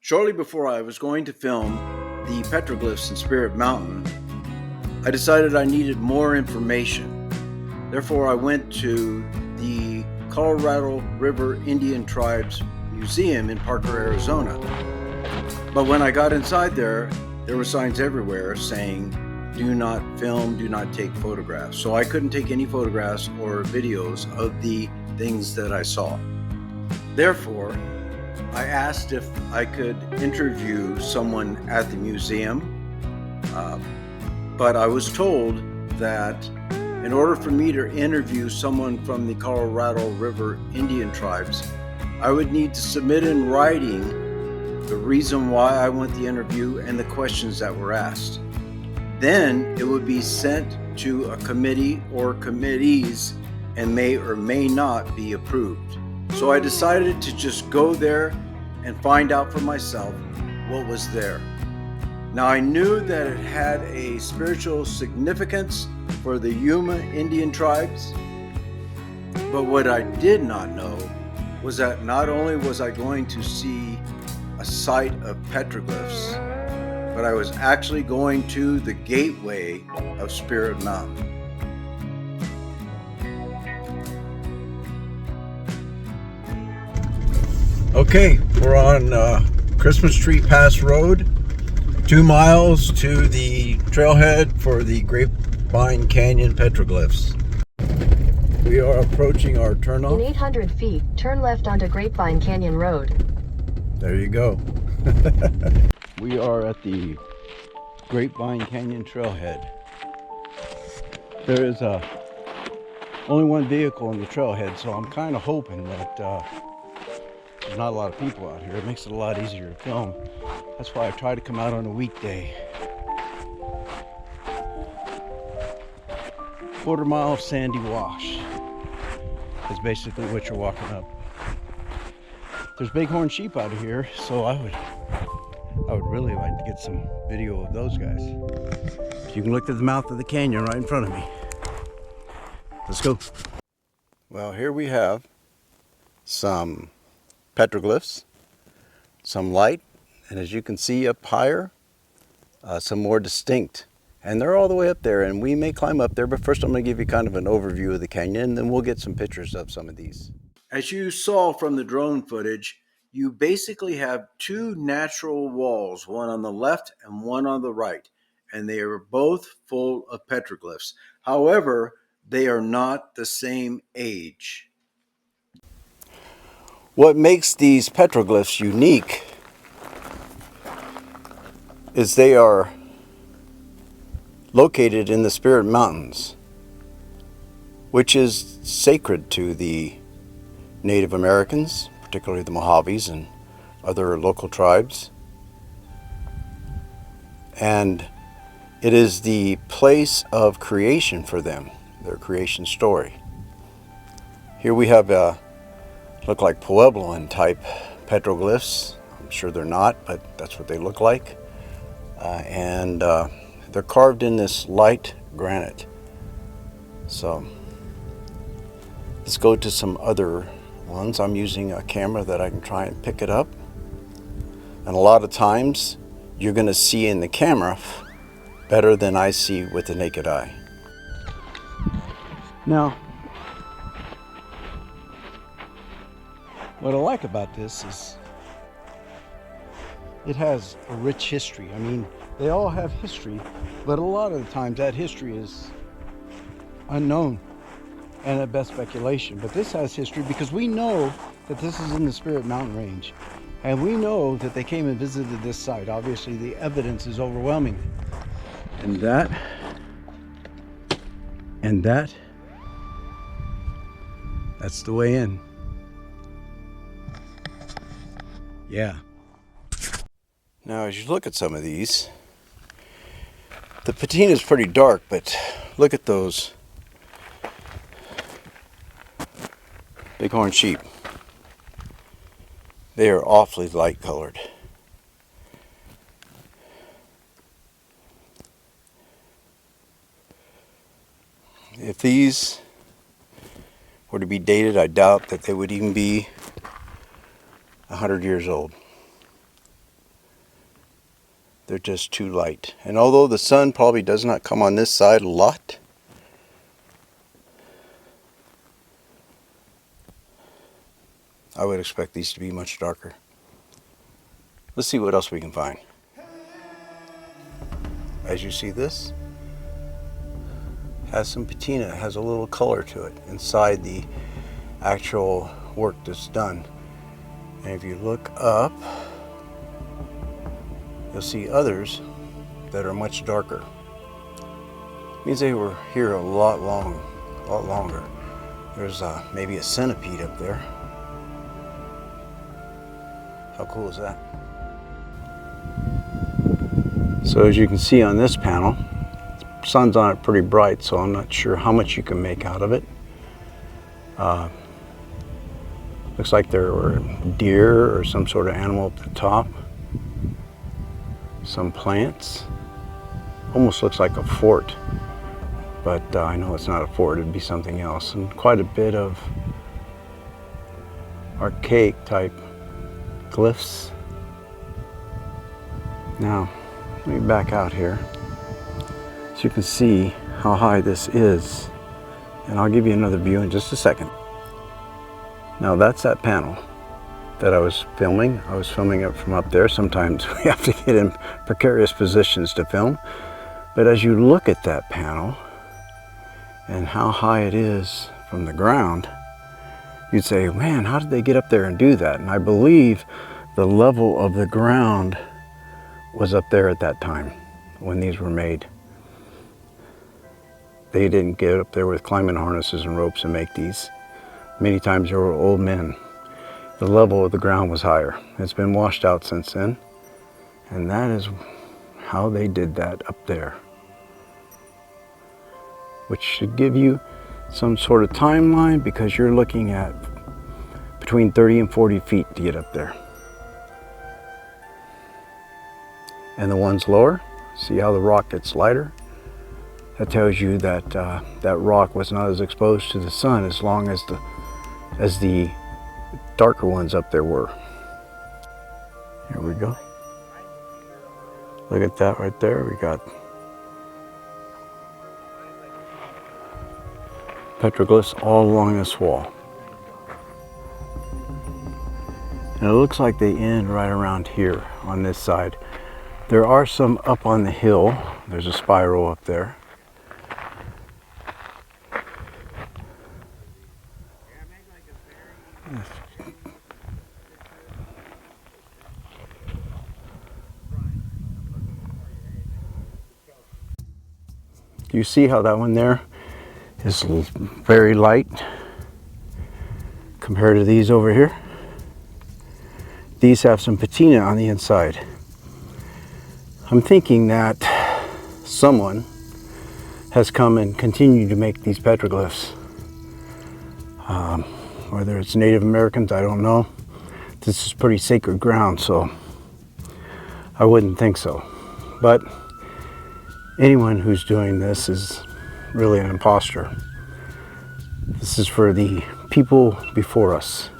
Shortly before I was going to film the petroglyphs in Spirit Mountain, I decided I needed more information. Therefore, I went to the Colorado River Indian Tribes Museum in Parker, Arizona. But when I got inside there were signs everywhere saying, do not film, do not take photographs. So I couldn't take any photographs or videos of the things that I saw. Therefore, I asked if I could interview someone at the museum, but I was told that in order for me to interview someone from the Colorado River Indian Tribes, I would need to submit in writing the reason why I want the interview and the questions that were asked. Then it would be sent to a committee or committees and may or may not be approved. So I decided to just go there and find out for myself what was there. Now I knew that it had a spiritual significance for the Yuma Indian tribes, but what I did not know was that not only was I going to see a site of petroglyphs, but I was actually going to the gateway of Spirit Mountain. Okay, we're on Christmas Tree Pass Road, 2 miles to the trailhead for the Grapevine Canyon petroglyphs. We are approaching our turnoff. In 800 feet, turn left onto Grapevine Canyon Road. There you go. We are at the Grapevine Canyon trailhead. There is only one vehicle on the trailhead, so I'm kind of hoping that there's not a lot of people out here. It makes it a lot easier to film. That's why I try to come out on a weekday. Quarter-mile of sandy wash is basically what you're walking up. There's bighorn sheep out of here, so I would really like to get some video of those guys. You can look at the mouth of the canyon right in front of me. Let's go. Well, here we have some petroglyphs, some light, and as you can see up higher, some more distinct. And they're all the way up there, and we may climb up there, but first I'm going to give you kind of an overview of the canyon, and then we'll get some pictures of some of these. As you saw from the drone footage, you basically have two natural walls, one on the left and one on the right, and they are both full of petroglyphs. However, they are not the same age. What makes these petroglyphs unique is they are located in the Spirit Mountains, which is sacred to the Native Americans, particularly the Mojaves and other local tribes. And it is the place of creation for them, their creation story. Here we have look like Puebloan type petroglyphs. I'm sure they're not, but that's what they look like. And they're carved in this light granite. So let's go to some other ones. I'm using a camera that I can try and pick it up. And a lot of times you're going to see in the camera better than I see with the naked eye. Now, what I like about this is it has a rich history. I mean, they all have history, but a lot of the times that history is unknown and at best speculation. But this has history because we know that this is in the Spirit Mountain Range, and we know that they came and visited this site. Obviously, the evidence is overwhelming. And that's the way in. Yeah. Now, as you look at some of these, the patina is pretty dark, but look at those bighorn sheep. They are awfully light colored. If these were to be dated, I doubt that they would even be 100 years old. They're just too light. And although the sun probably does not come on this side a lot, I would expect these to be much darker. Let's see what else we can find. As you see, this has some patina, it has a little color to it inside the actual work that's done. And if you look up, you'll see others that are much darker. It means they were here a lot longer. There's maybe a centipede up there. How cool is that? So as you can see on this panel, the sun's on it pretty bright, so I'm not sure how much you can make out of it. Looks like there were deer or some sort of animal at the top. Some plants. Almost looks like a fort, but I know it's not a fort, it'd be something else. And quite a bit of archaic type glyphs. Now, let me back out here so you can see how high this is. And I'll give you another view in just a second. Now that's that panel that I was filming. I was filming it from up there. Sometimes we have to get in precarious positions to film. But as you look at that panel and how high it is from the ground, you'd say, man, how did they get up there and do that? And I believe the level of the ground was up there at that time when these were made. They didn't get up there with climbing harnesses and ropes and make these. Many times there were old men. The level of the ground was higher. It's been washed out since then. And that is how they did that up there. Which should give you some sort of timeline, because you're looking at between 30 and 40 feet to get up there. And the ones lower, see how the rock gets lighter? That tells you that that rock was not as exposed to the sun as long as the darker ones up there were. Here we go. Look at that right there. We got petroglyphs all along this wall. And it looks like they end right around here on this side. There are some up on the hill. There's a spiral up there. Do you see how that one there is very light compared to these over here? These have some patina on the inside. I'm thinking that someone has come and continued to make these petroglyphs. Whether it's Native Americans, I don't know. This is pretty sacred ground, so I wouldn't think so. But anyone who's doing this is really an imposter. This is for the people before us.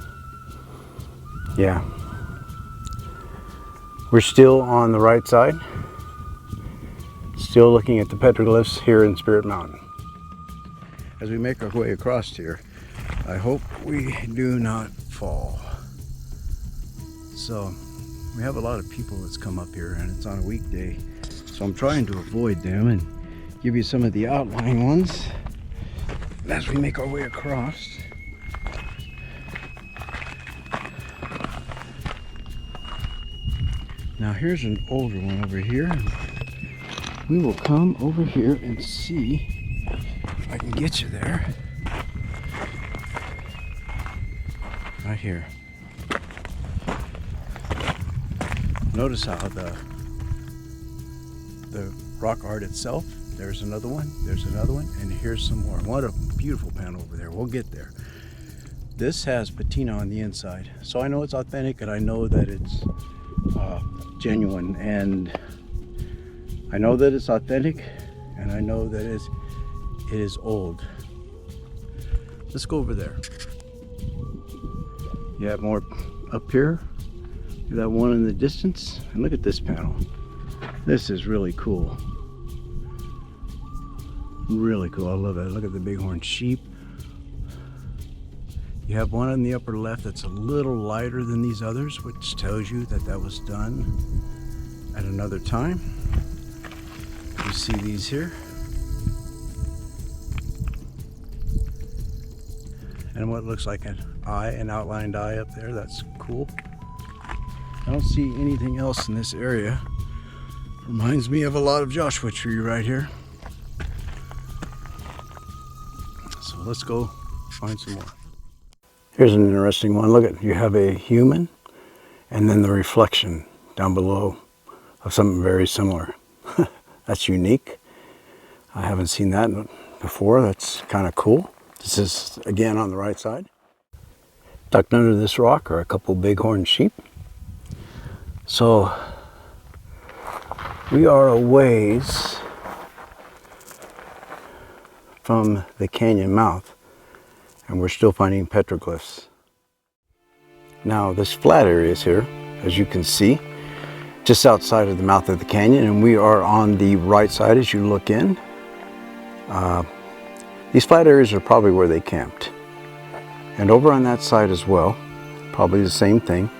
Yeah. We're still on the right side. Still looking at the petroglyphs here in Spirit Mountain. As we make our way across here, I hope we do not fall. So, we have a lot of people that's come up here, and it's on a weekday. So I'm trying to avoid them and give you some of the outlying ones as we make our way across. Now here's an older one over here. We will come over here and see if I can get you there. Right here. Notice how the rock art itself, there's another one, and here's some more. What a beautiful panel over there. We'll get there. This has patina on the inside, so I know it's authentic, and I know that it's genuine, and I know that it's authentic, and I know that it is old. Let's go over there. You have more up here. That one in the distance, and look at this panel. This is really cool. Really cool. I love it. Look at the bighorn sheep. You have one in the upper left that's a little lighter than these others, which tells you that that was done at another time. You see these here. And what looks like an eye, an outlined eye up there. That's cool. I don't see anything else in this area. Reminds me of a lot of Joshua tree right here. So let's go find some more. Here's an interesting one. Look at, you have a human and then the reflection down below of something very similar. That's unique. I haven't seen that before. That's kind of cool. This is again on the right side. Tucked under this rock are a couple bighorn sheep. So we are a ways from the canyon mouth, and we're still finding petroglyphs. Now this flat area is here, as you can see, just outside of the mouth of the canyon, and we are on the right side as you look in. These flat areas are probably where they camped. And over on that side as well, probably the same thing.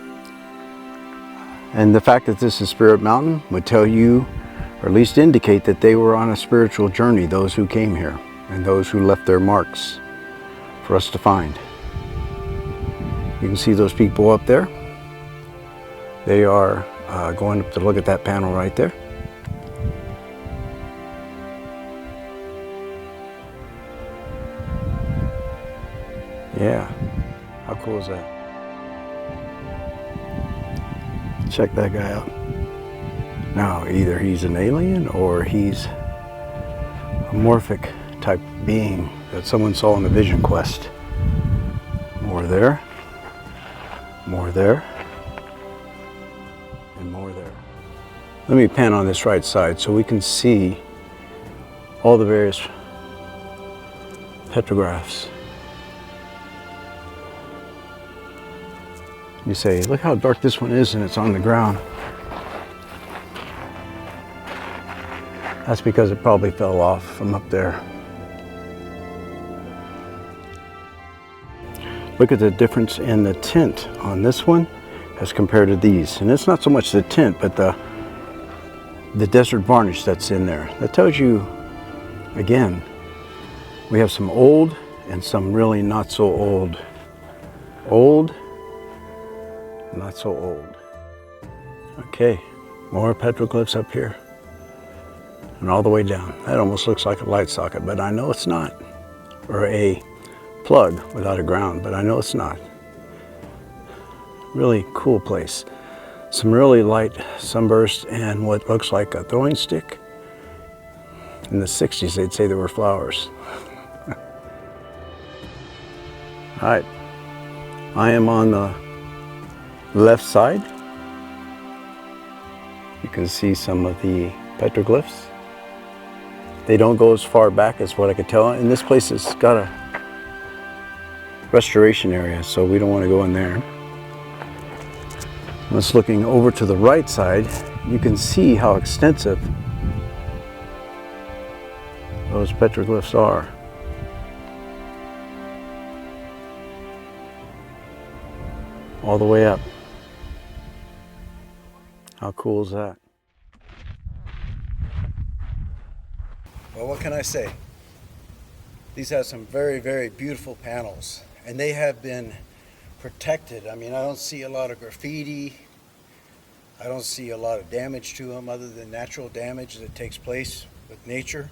And the fact that this is Spirit Mountain would tell you, or at least indicate, that they were on a spiritual journey, those who came here, and those who left their marks for us to find. You can see those people up there. They are going up to look at that panel right there. Yeah, how cool is that? Check that guy out. Now, either he's an alien or he's a morphic type being that someone saw on the Vision Quest. More there, and more there. Let me pan on this right side so we can see all the various petrographs. You say, look how dark this one is and it's on the ground. That's because it probably fell off from up there. Look at the difference in the tint on this one as compared to these. And it's not so much the tint, but the desert varnish that's in there. That tells you, again, we have some old and some really not so old. Old, not so old. Okay, more petroglyphs up here and all the way down. That almost looks like a light socket, but I know it's not. Or a plug without a ground, but I know it's not. Really cool place. Some really light sunburst and what looks like a throwing stick. In the 60s, they'd say there were flowers. All right, I am on the left side. You can see some of the petroglyphs. They don't go as far back as what I could tell. And this place has got a restoration area, so we don't want to go in there. Just looking over to the right side, you can see how extensive those petroglyphs are. All the way up. How cool is that? Well, what can I say? These have some very, very beautiful panels, and they have been protected. I mean, I don't see a lot of graffiti. I don't see a lot of damage to them other than natural damage that takes place with nature.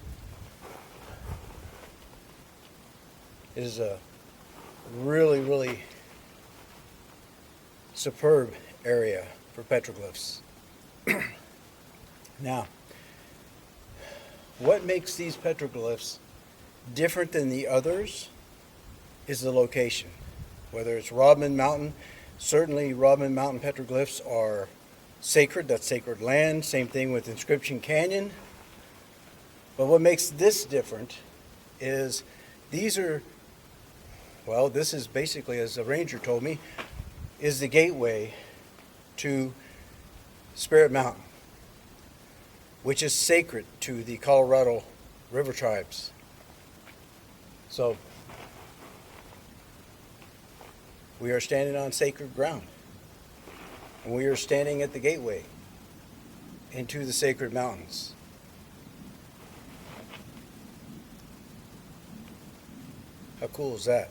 It is a really, really superb area for petroglyphs. Now, what makes these petroglyphs different than the others is the location. Whether it's Rodman Mountain, certainly Rodman Mountain petroglyphs are sacred, that's sacred land. Same thing with Inscription Canyon. But what makes this different is these are, well, this is basically, as the ranger told me, is the gateway to Spirit Mountain. which is sacred to the Colorado River tribes. So we are standing on sacred ground, and we are standing at the gateway into the sacred mountains. How cool is that?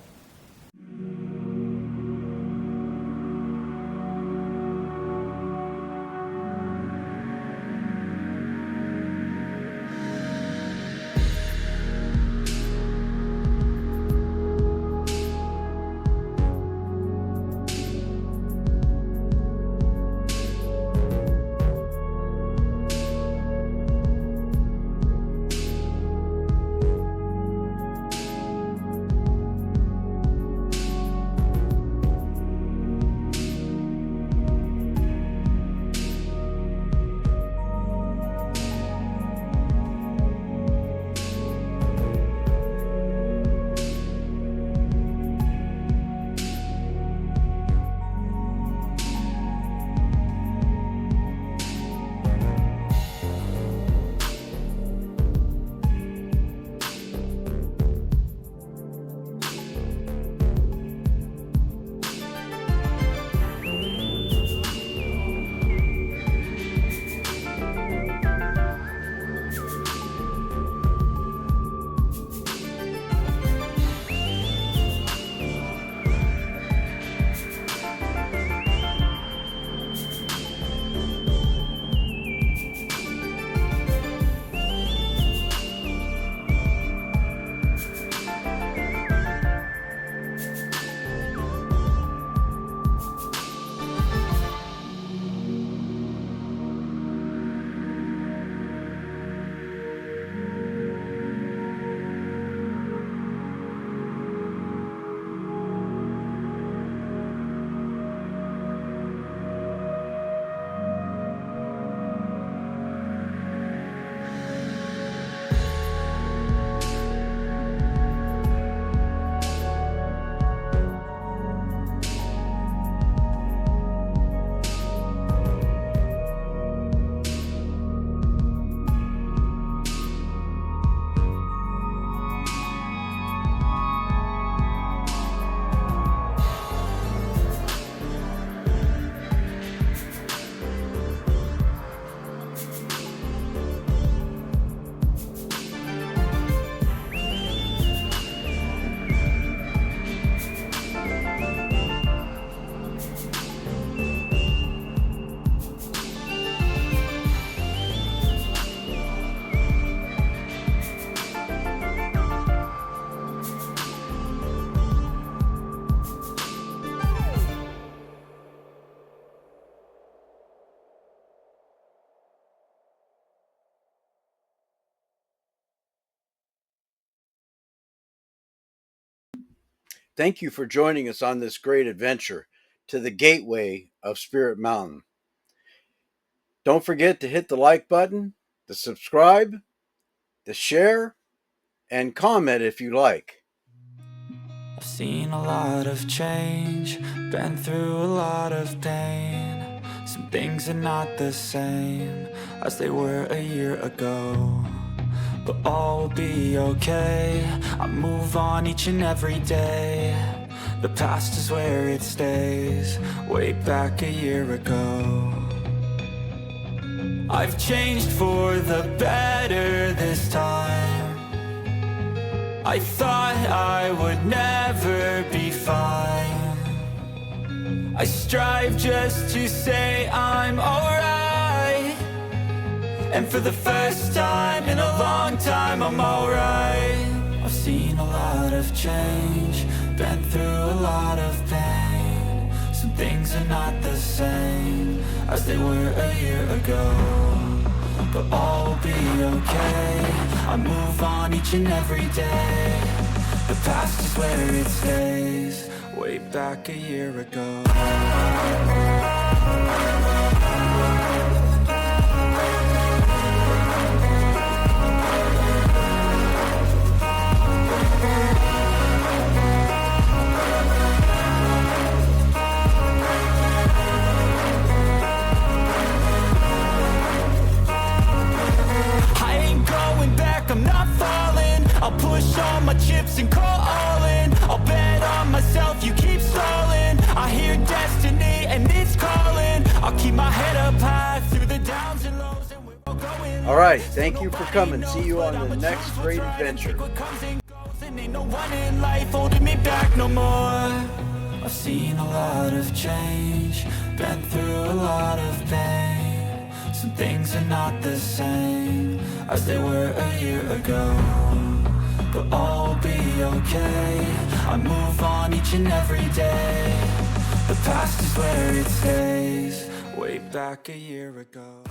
Thank you for joining us on this great adventure to the gateway of Spirit Mountain. Don't forget to hit the like button, the subscribe, the share, and comment if you like. I've seen a lot of change, been through a lot of pain. Some things are not the same as they were a year ago, but all will be okay. I move on each and every day. The past is where it stays, way back a year ago. I've changed for the better this time. I thought I would never be fine. I strive just to say I'm alright, and for the first time in a long time I'm alright. I've seen a lot of change, been through a lot of pain. Some things are not the same as they were a year ago, but all will be okay. I move on each and every day. The past is where it stays, way back a year ago. all my chips and call all in. I'll bet on myself, you keep stalling. I hear destiny and it's calling. I'll keep my head up high through the downs and lows, and we're all going. All right, thank you for coming. See you on the next great adventure. And ain't no one in life holding me back no more. I've seen a lot of change, been through a lot of pain. Some things are not the same as they were a year ago, but all will be okay. I move on each and every day. The past is where it stays, way back a year ago.